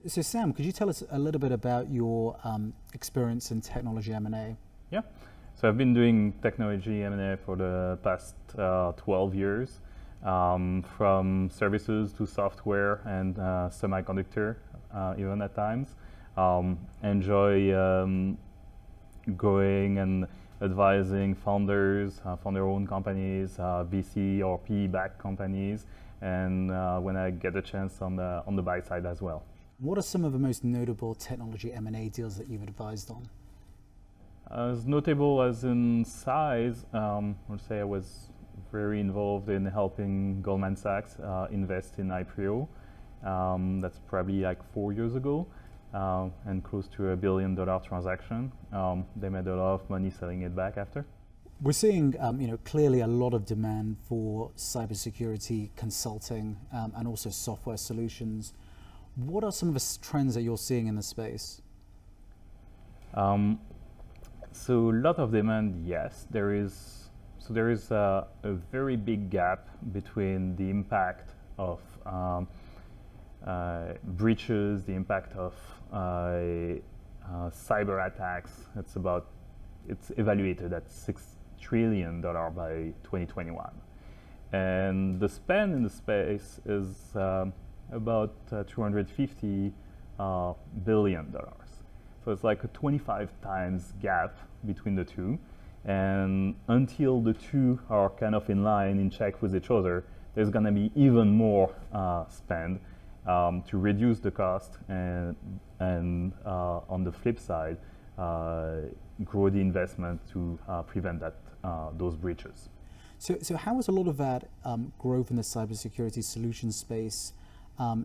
So Sam, could you tell us a little bit about your experience in technology M&A? Yeah. So I've been doing technology M&A for the past 12 years, from services to software and semiconductor, even at times. Enjoy going and advising founders, founder-owned companies, VC or PE-backed companies, and when I get a chance on the buy side as well. What are some of the most notable technology M&A deals that you've advised on? As notable as in size, I would say I was very involved in helping Goldman Sachs invest in IPO. That's probably like 4 years ago, and close to $1 billion transaction. They made a lot of money selling it back after. We're seeing, clearly a lot of demand for cybersecurity consulting and also software solutions. What are some of the trends that you're seeing in the space? So a lot of demand, yes. There is a very big gap between the impact of breaches, the impact of cyber attacks. It's evaluated at $6 trillion by 2021, and the spend in the space is about $250 billion. So it's like a 25 times gap between the two. And until the two are kind of in line, in check with each other, there's going to be even more spend to reduce the cost and on the flip side, grow the investment to prevent those breaches. So how is a lot of that growth in the cybersecurity solution space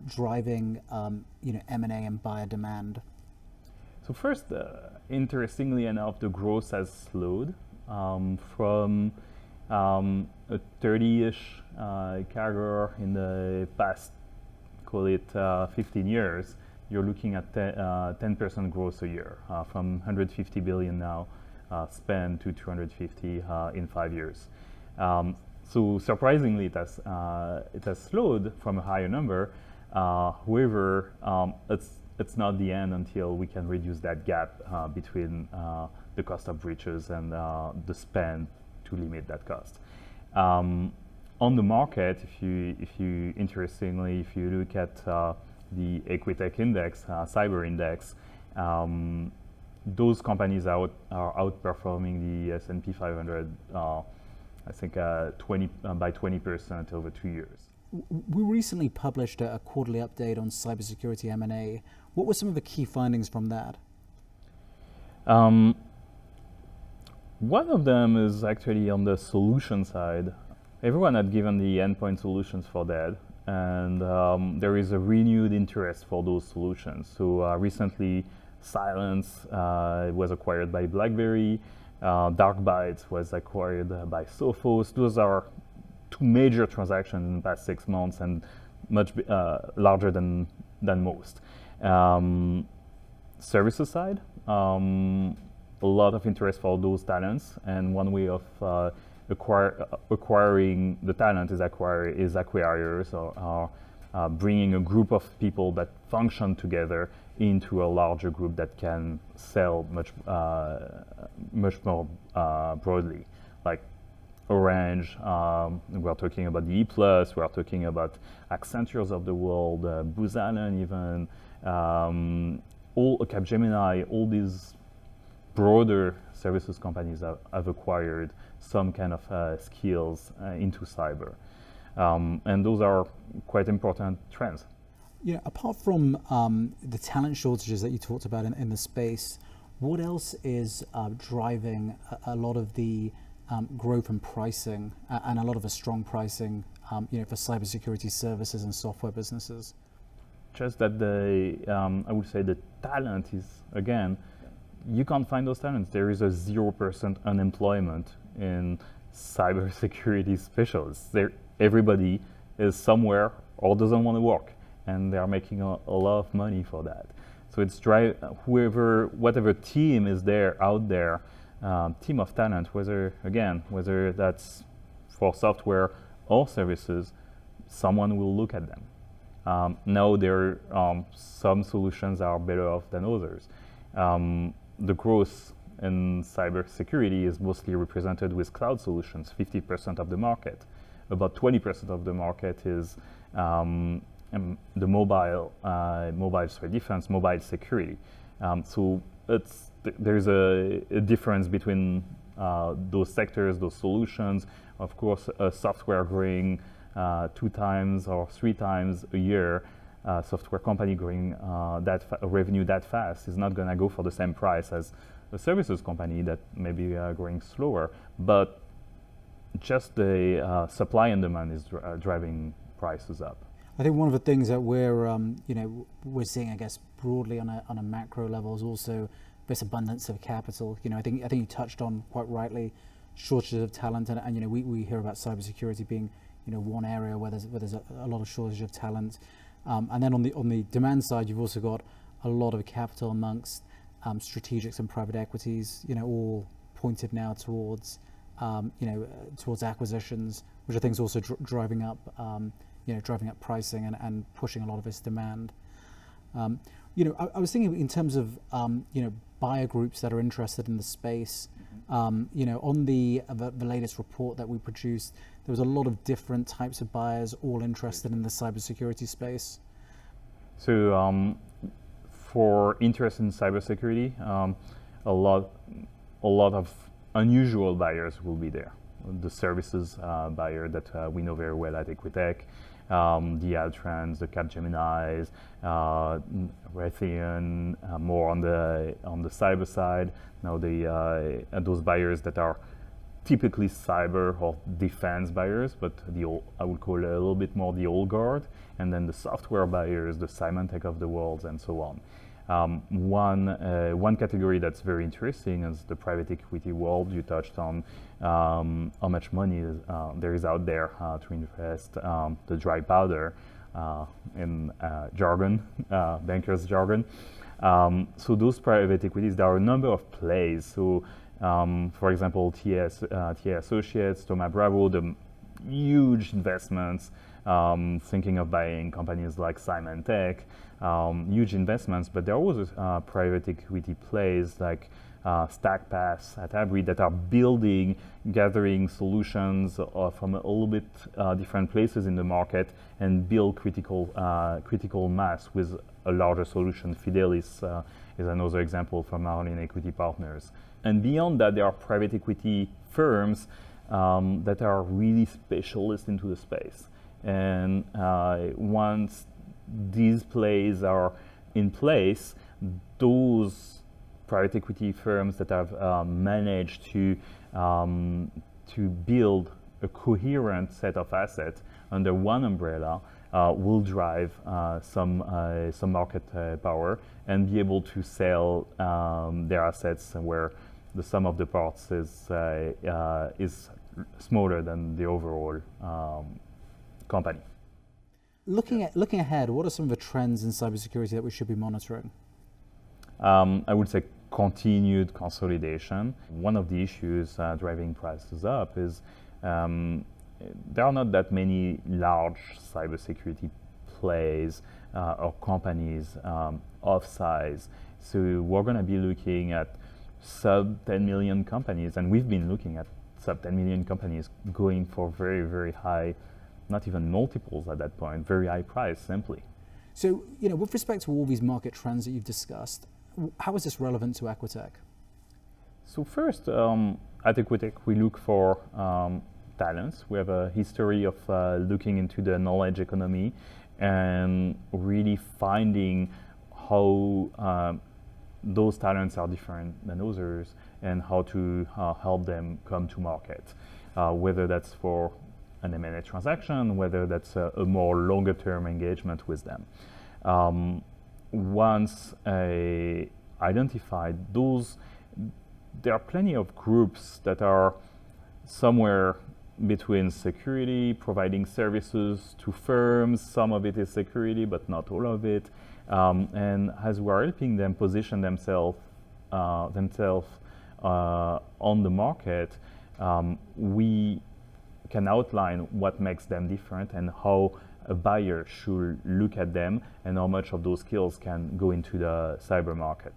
driving M&A and buyer demand? So first, interestingly enough, the growth has slowed from a 30-ish CAGR in the past, call it 15 years. You're looking at 10% growth a year, from 150 billion now spent to 250 in 5 years. So surprisingly, it has slowed from a higher number. However, it's not the end until we can reduce that gap between the cost of breaches and the spend to limit that cost. On the market, if you look at the Equitech index, cyber index, those companies are outperforming the S&P 500, I think by 20% over 2 years. We recently published a quarterly update on cybersecurity M&A. What were some of the key findings from that? One of them is actually on the solution side. Everyone had given the endpoint solutions for dead, and there is a renewed interest for those solutions. So recently, Silence was acquired by BlackBerry. Darkbytes was acquired by Sophos. Those are two major transactions in the past 6 months and much larger than most. Services side, a lot of interest for those talents, and one way of acquiring the talent is acquirers, or bringing a group of people that function together into a larger group that can sell much more broadly. Like Orange, we're talking about the E+, we're talking about Accentures of the world, Booz Allen even, all Capgemini, all these broader services companies have acquired some kind of skills into cyber. And those are quite important trends. Yeah, apart from the talent shortages that you talked about in the space, what else is driving a lot of the growth in pricing and a lot of the strong pricing for cybersecurity services and software businesses? Just that I would say the talent is, again, you can't find those talents. There is a 0% unemployment in cybersecurity specialists. Everybody is somewhere or doesn't want to work, and they are making a lot of money for that. So it's whatever team is out there, team of talent, whether that's for software or services, someone will look at them. Now some solutions are better off than others. The growth in cybersecurity is mostly represented with cloud solutions, 50% of the market. About 20% of the market is the mobile threat defense, mobile security. So there's a difference between those sectors, those solutions. Of course, software growing 2 times or 3 times a year, software company growing revenue that fast is not going to go for the same price as a services company that may be growing slower. But just the supply and demand is driving prices up. I think one of the things that we're seeing, I guess, broadly on a macro level is also this abundance of capital. I think you touched on quite rightly shortages of talent, and we hear about cybersecurity being one area where there's a lot of shortage of talent, and then on the demand side, you've also got a lot of capital amongst strategics and private equities, all pointed now towards acquisitions, which I think is also driving up pricing and pushing a lot of this demand. I was thinking in terms of buyer groups that are interested in the space. On the latest report that we produced, there was a lot of different types of buyers, all interested in the cybersecurity space. So for interest in cybersecurity, a lot of unusual buyers will be there. The services buyer that we know very well at Equitech, the Altrans, the Capgeminis, Raytheon, more on the cyber side. Now those buyers that are typically cyber or defense buyers, but I would call it a little bit more the old guard, and then the software buyers, the Symantec of the world, and so on. One category that's very interesting is the private equity world. You touched on how much money there is out there to invest, the dry powder in bankers' jargon. So those private equities, there are a number of plays. So for example, TA Associates, Thoma Bravo, the huge investments, thinking of buying companies like Symantec, huge investments, but there are also private equity plays like StackPath at Abri that are gathering solutions from a little bit different places in the market and build critical mass with a larger solution. Fidelis is another example from Marlin Equity Partners. And beyond that, there are private equity firms that are really specialists into the space. And once these plays are in place, those private equity firms that have managed to build a coherent set of assets under one umbrella will drive some market power and be able to sell their assets where the sum of the parts is smaller than the overall company. Looking ahead, what are some of the trends in cybersecurity that we should be monitoring? I would say continued consolidation. One of the issues driving prices up is there are not that many large cybersecurity plays or companies of size. So we're going to be looking at sub 10 million companies, and we've been looking at sub 10 million companies going for very, very high, not even multiples at that point, very high price simply. So, with respect to all these market trends that you've discussed, how is this relevant to Equitech? So first, at Equitech, we look for talents. We have a history of looking into the knowledge economy and really finding how those talents are different than others and how to help them come to market, whether that's for an M&A transaction, whether that's a more longer term engagement with them. Once identified those, there are plenty of groups that are somewhere between security, providing services to firms. Some of it is security, but not all of it. And as we're helping them position themselves on the market, we can outline what makes them different and how a buyer should look at them and how much of those skills can go into the cyber market.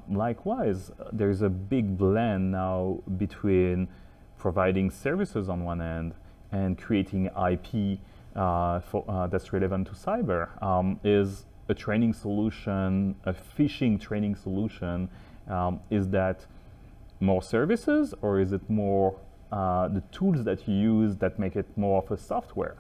Likewise, there's a big blend now between providing services on one end and creating IP that's relevant to cyber. Is a training solution, a phishing training solution, is that more services, or is it more the tools that you use that make it more of a software?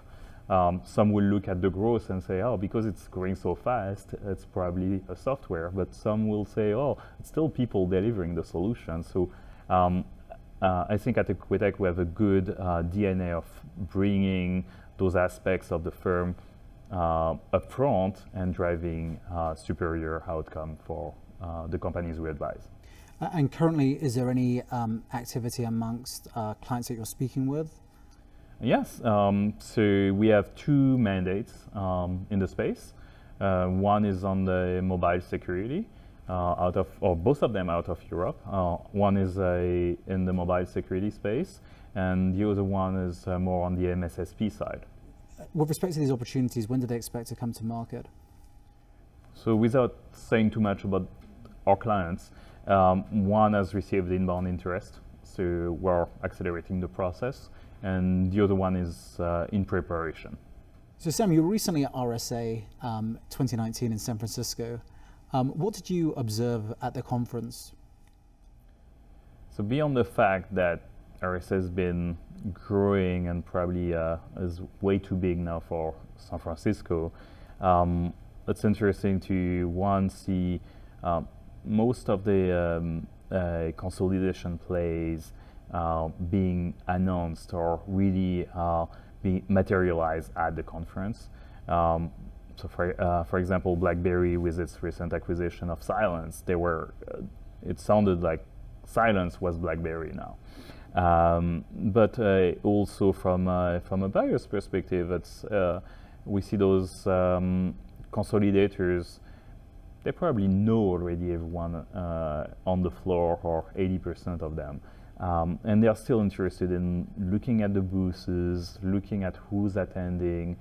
Some will look at the growth and say, oh, because it's growing so fast, it's probably a software. But some will say, oh, it's still people delivering the solution. So I think at Equitech we have a good DNA of bringing those aspects of the firm up front and driving superior outcome for the companies we advise. And currently, is there any activity amongst clients that you're speaking with? Yes, so we have two mandates in the space. One is on the mobile security, both of them out of Europe. One is in the mobile security space, and the other one is more on the MSSP side. With respect to these opportunities, when do they expect to come to market? So without saying too much about our clients, one has received inbound interest, so we're accelerating the process, and the other one is in preparation. So Sam, you were recently at RSA 2019 in San Francisco. What did you observe at the conference? So beyond the fact that RSA has been growing and probably is way too big now for San Francisco, it's interesting to see most of the consolidation plays being announced or really being materialized at the conference. So for example, BlackBerry with its recent acquisition of Cylance, it sounded like Cylance was BlackBerry now. But also from a buyer's perspective, we see those consolidators. They probably know already everyone on the floor, or 80% of them. And they are still interested in looking at the booths, looking at who's attending,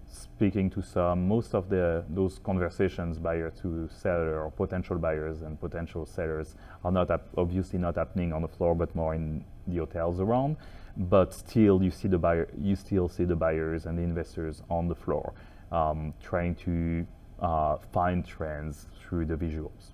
speaking to some. Most of those conversations, buyer to seller, or potential buyers and potential sellers, are obviously not happening on the floor, but more in the hotels around. But still, you still see the buyers and the investors on the floor, trying to find trends through the visuals.